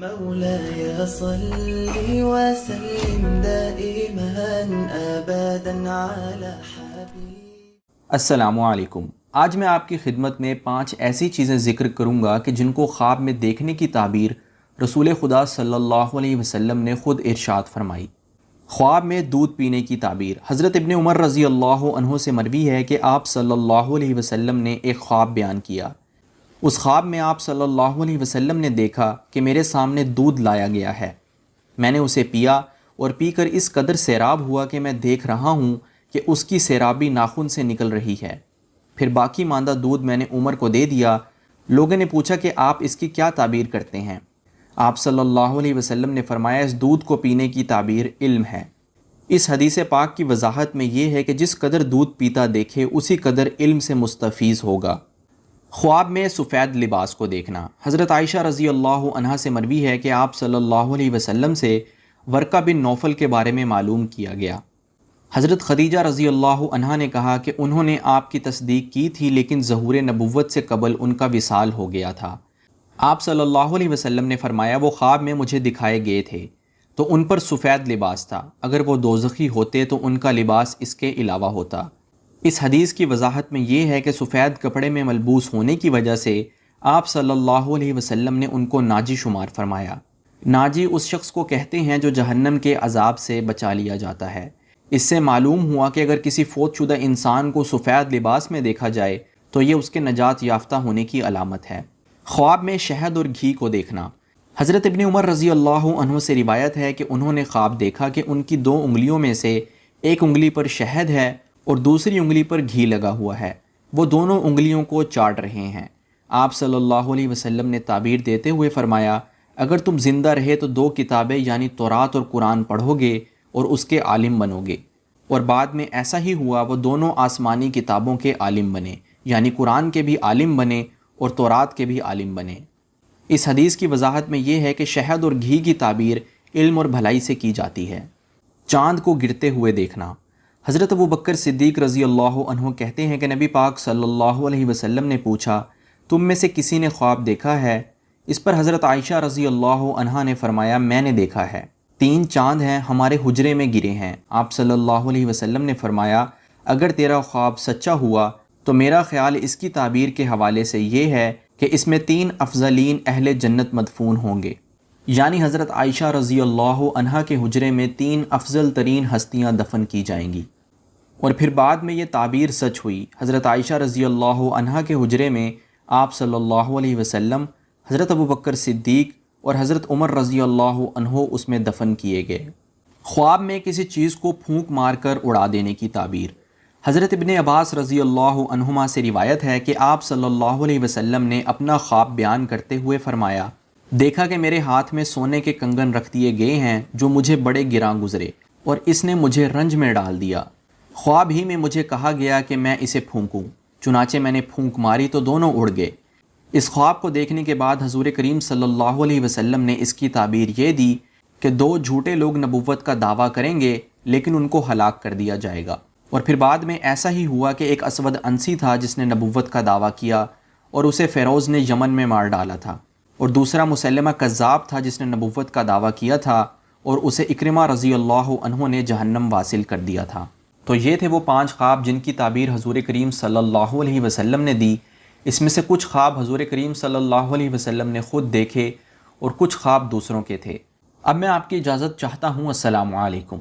مولاي صل وسلم دائما ابدا على حبيب. السلام علیکم. آج میں آپ کی خدمت میں 5 ایسی چیزیں ذکر کروں گا کہ جن کو خواب میں دیکھنے کی تعبیر رسول خدا صلی اللہ علیہ وسلم نے خود ارشاد فرمائی. خواب میں دودھ پینے کی تعبیر. حضرت ابن عمر رضی اللہ عنہ سے مروی ہے کہ آپ صلی اللہ علیہ وسلم نے ایک خواب بیان کیا. اس خواب میں آپ صلی اللہ علیہ وسلم نے دیکھا کہ میرے سامنے دودھ لایا گیا ہے. میں نے اسے پیا اور پی کر اس قدر سیراب ہوا کہ میں دیکھ رہا ہوں کہ اس کی سیرابی ناخن سے نکل رہی ہے. پھر باقی ماندہ دودھ میں نے عمر کو دے دیا. لوگوں نے پوچھا کہ آپ اس کی کیا تعبیر کرتے ہیں؟ آپ صلی اللہ علیہ وسلم نے فرمایا اس دودھ کو پینے کی تعبیر علم ہے. اس حدیث پاک کی وضاحت میں یہ ہے کہ جس قدر دودھ پیتا دیکھے اسی قدر علم سے مستفیض ہوگا. خواب میں سفید لباس کو دیکھنا. حضرت عائشہ رضی اللہ عنہا سے مروی ہے کہ آپ صلی اللہ علیہ وسلم سے ورقہ بن نوفل کے بارے میں معلوم کیا گیا. حضرت خدیجہ رضی اللہ عنہا نے کہا کہ انہوں نے آپ کی تصدیق کی تھی لیکن ظہور نبوت سے قبل ان کا وصال ہو گیا تھا. آپ صلی اللہ علیہ وسلم نے فرمایا وہ خواب میں مجھے دکھائے گئے تھے تو ان پر سفید لباس تھا. اگر وہ دوزخی ہوتے تو ان کا لباس اس کے علاوہ ہوتا. اس حدیث کی وضاحت میں یہ ہے کہ سفید کپڑے میں ملبوس ہونے کی وجہ سے آپ صلی اللہ علیہ وسلم نے ان کو ناجی شمار فرمایا. ناجی اس شخص کو کہتے ہیں جو جہنم کے عذاب سے بچا لیا جاتا ہے. اس سے معلوم ہوا کہ اگر کسی فوت شدہ انسان کو سفید لباس میں دیکھا جائے تو یہ اس کے نجات یافتہ ہونے کی علامت ہے. خواب میں شہد اور گھی کو دیکھنا. حضرت ابن عمر رضی اللہ عنہ سے روایت ہے کہ انہوں نے خواب دیکھا کہ ان کی 2 انگلیوں میں سے ایک انگلی پر شہد ہے اور دوسری انگلی پر گھی لگا ہوا ہے. وہ دونوں انگلیوں کو چاٹ رہے ہیں. آپ صلی اللہ علیہ وسلم نے تعبیر دیتے ہوئے فرمایا اگر تم زندہ رہے تو 2 کتابیں یعنی تورات اور قرآن پڑھو گے اور اس کے عالم بنو گے. اور بعد میں ایسا ہی ہوا. وہ دونوں آسمانی کتابوں کے عالم بنے یعنی قرآن کے بھی عالم بنے اور تورات کے بھی عالم بنے. اس حدیث کی وضاحت میں یہ ہے کہ شہد اور گھی کی تعبیر علم اور بھلائی سے کی جاتی ہے. چاند کو گرتے ہوئے دیکھنا. حضرت ابو بکر صدیق رضی اللہ عنہ کہتے ہیں کہ نبی پاک صلی اللہ علیہ وسلم نے پوچھا تم میں سے کسی نے خواب دیکھا ہے؟ اس پر حضرت عائشہ رضی اللہ عنہا نے فرمایا میں نے دیکھا ہے. 3 چاند ہیں ہمارے حجرے میں گرے ہیں. آپ صلی اللہ علیہ وسلم نے فرمایا اگر تیرا خواب سچا ہوا تو میرا خیال اس کی تعبیر کے حوالے سے یہ ہے کہ اس میں 3 افضلین اہل جنت مدفون ہوں گے. یعنی حضرت عائشہ رضی اللہ عنہا کے حجرے میں 3 افضل ترین ہستیاں دفن کی جائیں گی. اور پھر بعد میں یہ تعبیر سچ ہوئی. حضرت عائشہ رضی اللہ عنہا کے حجرے میں آپ صلی اللہ علیہ وسلم، حضرت ابو بکر صدیق اور حضرت عمر رضی اللہ عنہ اس میں دفن کیے گئے. خواب میں کسی چیز کو پھونک مار کر اڑا دینے کی تعبیر. حضرت ابن عباس رضی اللہ عنہما سے روایت ہے کہ آپ صلی اللہ علیہ وسلم نے اپنا خواب بیان کرتے ہوئے فرمایا دیکھا کہ میرے ہاتھ میں سونے کے کنگن رکھ دیے گئے ہیں جو مجھے بڑے گراں گزرے اور اس نے مجھے رنج میں ڈال دیا. خواب ہی میں مجھے کہا گیا کہ میں اسے پھونکوں. چنانچہ میں نے پھونک ماری تو دونوں اڑ گئے. اس خواب کو دیکھنے کے بعد حضور کریم صلی اللہ علیہ وسلم نے اس کی تعبیر یہ دی کہ 2 جھوٹے لوگ نبوت کا دعویٰ کریں گے لیکن ان کو ہلاک کر دیا جائے گا. اور پھر بعد میں ایسا ہی ہوا کہ ایک اسود انسی تھا جس نے نبوت کا دعویٰ کیا اور اسے فیروز نے یمن میں مار ڈالا تھا. اور دوسرا مسلمہ کذاب تھا جس نے نبوت کا دعویٰ کیا تھا اور اسے اکرمہ رضی اللہ عنہ نے جہنم واصل کر دیا تھا. تو یہ تھے وہ 5 خواب جن کی تعبیر حضور کریم صلی اللہ علیہ وسلم نے دی. اس میں سے کچھ خواب حضور کریم صلی اللہ علیہ وسلم نے خود دیکھے اور کچھ خواب دوسروں کے تھے. اب میں آپ کی اجازت چاہتا ہوں. السلام علیکم.